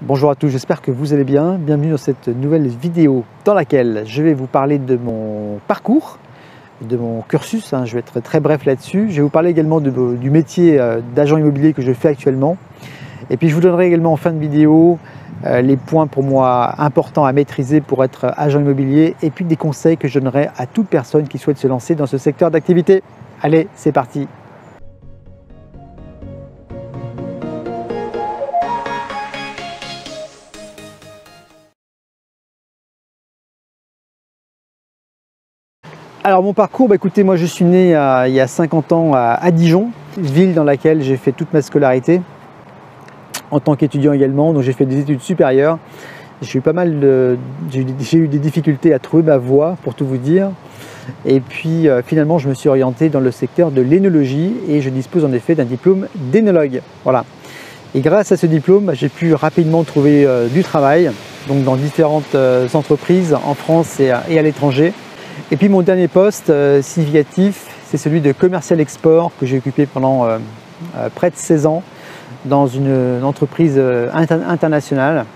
Bonjour à tous, j'espère que vous allez bien. Bienvenue dans cette nouvelle vidéo dans laquelle je vais vous parler de mon parcours, de mon cursus. Je vais être très bref là-dessus. Je vais vous parler également du métier d'agent immobilier que je fais actuellement. Et puis je vous donnerai également en fin de vidéo les points pour moi importants à maîtriser pour être agent immobilier et puis des conseils que je donnerai à toute personne qui souhaite se lancer dans ce secteur d'activité. Allez, c'est parti! Alors mon parcours, écoutez, moi je suis né il y a 50 ans à Dijon, ville dans laquelle j'ai fait toute ma scolarité en tant qu'étudiant également, donc j'ai fait des études supérieures. J'ai eu des difficultés à trouver ma voie pour tout vous dire. Et puis finalement je me suis orienté dans le secteur de l'énologie et je dispose en effet d'un diplôme d'énologue. Voilà. Et grâce à ce diplôme, j'ai pu rapidement trouver du travail, donc dans différentes entreprises en France et à l'étranger. Et puis mon dernier poste significatif, c'est celui de commercial export que j'ai occupé pendant près de 16 ans dans une entreprise internationale.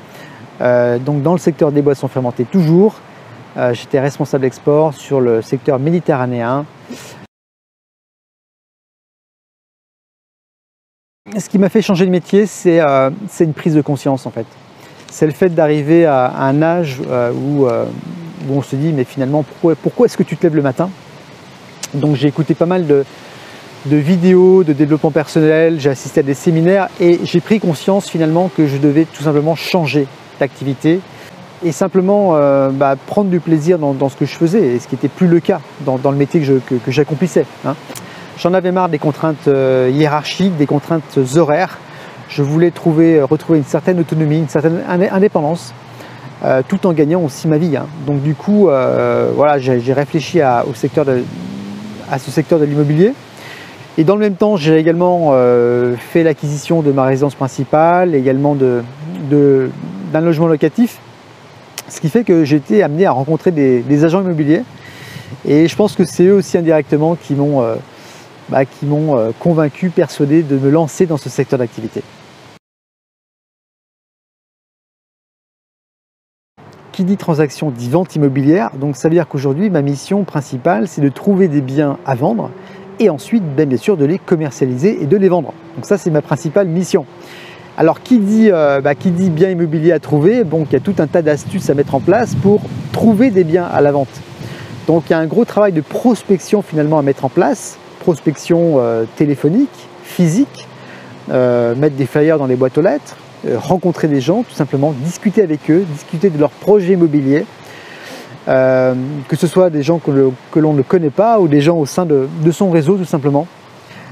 Donc dans le secteur des boissons fermentées toujours. J'étais responsable export sur le secteur méditerranéen. Ce qui m'a fait changer de métier, c'est une prise de conscience en fait. C'est le fait d'arriver à un âge où on se dit mais finalement pourquoi est-ce que tu te lèves le matin? Donc j'ai écouté pas mal de vidéos de développement personnel, j'ai assisté à des séminaires et j'ai pris conscience finalement que je devais tout simplement changer d'activité et simplement prendre du plaisir dans ce que je faisais, et ce qui n'était plus le cas dans le métier que j'accomplissais. J'en avais marre des contraintes hiérarchiques, des contraintes horaires. Je voulais retrouver une certaine autonomie, une certaine indépendance, tout en gagnant aussi ma vie. Donc du coup, voilà, j'ai réfléchi à ce secteur de l'immobilier. Et dans le même temps, j'ai également fait l'acquisition de ma résidence principale, également d'un logement locatif. Ce qui fait que j'ai été amené à rencontrer des agents immobiliers. Et je pense que c'est eux aussi indirectement qui m'ont convaincu, persuadé de me lancer dans ce secteur d'activité. Qui dit transaction dit vente immobilière, donc ça veut dire qu'aujourd'hui ma mission principale c'est de trouver des biens à vendre et ensuite bien sûr de les commercialiser et de les vendre. Donc ça c'est ma principale mission. Alors qui dit bien immobilier à trouver, bon, il y a tout un tas d'astuces à mettre en place pour trouver des biens à la vente. Donc il y a un gros travail de prospection finalement à mettre en place, prospection téléphonique, physique, mettre des flyers dans les boîtes aux lettres, rencontrer des gens, tout simplement, discuter avec eux, discuter de leurs projets immobiliers, que ce soit des gens que l'on ne connaît pas ou des gens au sein de son réseau tout simplement.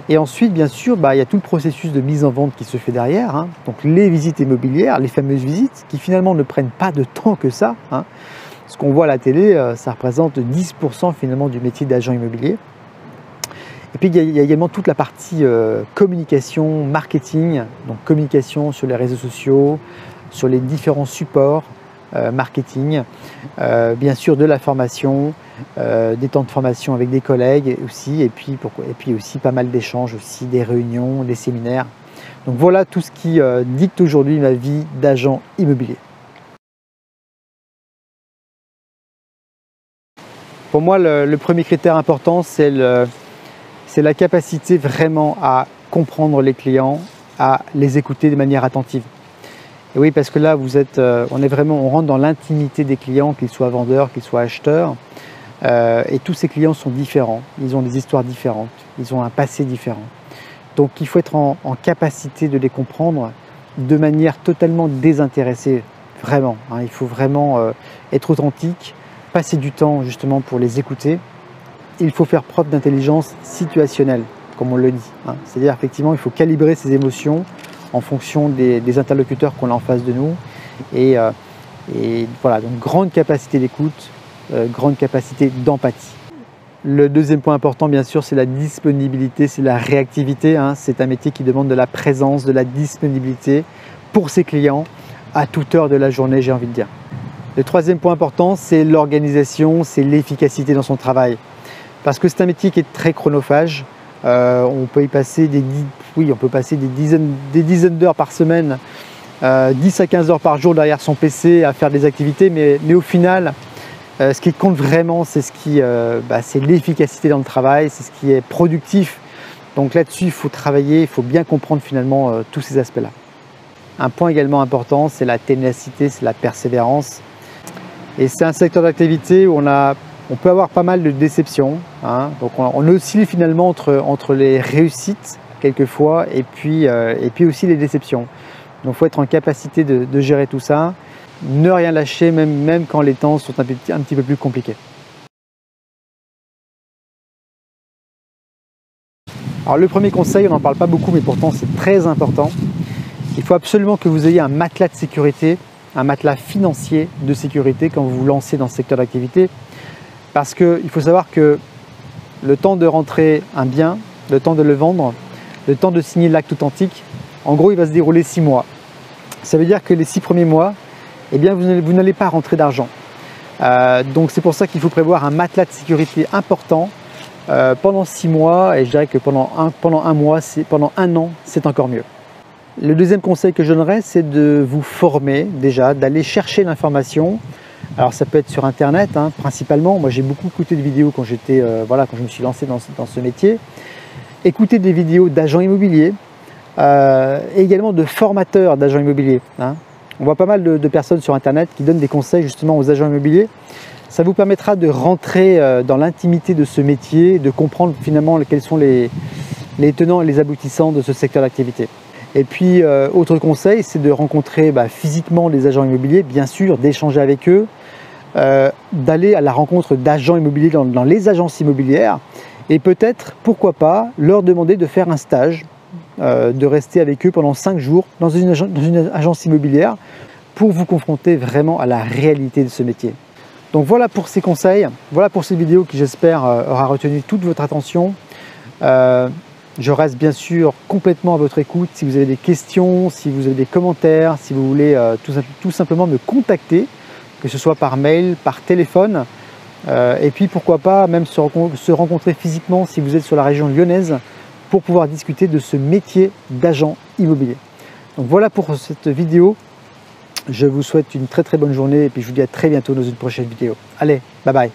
Et ensuite, bien sûr, il y a tout le processus de mise en vente qui se fait derrière. Donc les visites immobilières, les fameuses visites qui finalement ne prennent pas de temps que ça. Ce qu'on voit à la télé, ça représente 10% finalement du métier d'agent immobilier. Et puis il y a également toute la partie communication, marketing, donc communication sur les réseaux sociaux, sur les différents supports marketing, bien sûr de la formation, des temps de formation avec des collègues aussi, et puis aussi pas mal d'échanges aussi, des réunions, des séminaires. Donc voilà tout ce qui dicte aujourd'hui ma vie d'agent immobilier. Pour moi, le premier critère important, c'est la capacité vraiment à comprendre les clients, à les écouter de manière attentive. Et oui, parce que là, on rentre dans l'intimité des clients, qu'ils soient vendeurs, qu'ils soient acheteurs. Et tous ces clients sont différents, ils ont des histoires différentes, ils ont un passé différent. Donc il faut être en capacité de les comprendre de manière totalement désintéressée, vraiment. Il faut vraiment être authentique, passer du temps justement pour les écouter. Il faut faire preuve d'intelligence situationnelle, comme on le dit. C'est-à-dire effectivement, il faut calibrer ses émotions en fonction des interlocuteurs qu'on a en face de nous. Et voilà, donc grande capacité d'écoute, grande capacité d'empathie. Le deuxième point important, bien sûr, c'est la disponibilité, c'est la réactivité. C'est un métier qui demande de la présence, de la disponibilité pour ses clients à toute heure de la journée, j'ai envie de dire. Le troisième point important, c'est l'organisation, c'est l'efficacité dans son travail. Parce que c'est un métier qui est très chronophage. On peut y passer des dizaines d'heures par semaine 10 à 15 heures par jour derrière son PC à faire des activités, mais au final, ce qui compte vraiment, c'est c'est l'efficacité dans le travail, c'est ce qui est productif. Donc là-dessus, il faut travailler, il faut bien comprendre finalement tous ces aspects-là. Un point également important, c'est la ténacité, c'est la persévérance. Et c'est un secteur d'activité où on peut avoir pas mal de déceptions, hein. Donc on oscille finalement entre les réussites quelquefois et puis aussi les déceptions. Donc il faut être en capacité de gérer tout ça, ne rien lâcher même quand les temps sont un petit peu plus compliqués. Alors le premier conseil, on n'en parle pas beaucoup mais pourtant c'est très important. Il faut absolument que vous ayez un matelas de sécurité, un matelas financier de sécurité quand vous vous lancez dans ce secteur d'activité. Parce qu'il faut savoir que le temps de rentrer un bien, le temps de le vendre, le temps de signer l'acte authentique, en gros il va se dérouler 6 mois. Ça veut dire que les 6 premiers mois, eh bien, vous n'allez pas rentrer d'argent. Donc c'est pour ça qu'il faut prévoir un matelas de sécurité important pendant 6 mois, et je dirais que pendant un an, c'est encore mieux. Le deuxième conseil que je donnerais, c'est de vous former déjà, d'aller chercher l'information. Alors ça peut être sur internet hein, principalement. Moi j'ai beaucoup écouté de vidéos quand quand je me suis lancé dans ce métier. Écouter des vidéos d'agents immobiliers, et également de formateurs d'agents immobiliers. Hein. On voit pas mal de personnes sur internet qui donnent des conseils justement aux agents immobiliers. Ça vous permettra de rentrer dans l'intimité de ce métier, de comprendre finalement quels sont les tenants et les aboutissants de ce secteur d'activité. Et puis autre conseil, c'est de rencontrer physiquement les agents immobiliers, bien sûr, d'échanger avec eux, d'aller à la rencontre d'agents immobiliers dans les agences immobilières et peut-être, pourquoi pas, leur demander de faire un stage, de rester avec eux pendant 5 jours dans une agence immobilière pour vous confronter vraiment à la réalité de ce métier. Donc voilà pour ces conseils, voilà pour cette vidéo qui j'espère aura retenu toute votre attention. Je reste bien sûr complètement à votre écoute. Si vous avez des questions, si vous avez des commentaires, si vous voulez tout simplement me contacter, que ce soit par mail, par téléphone, et puis pourquoi pas même se rencontrer physiquement si vous êtes sur la région lyonnaise pour pouvoir discuter de ce métier d'agent immobilier. Donc voilà pour cette vidéo. Je vous souhaite une très bonne journée et puis je vous dis à très bientôt dans une prochaine vidéo. Allez, bye bye.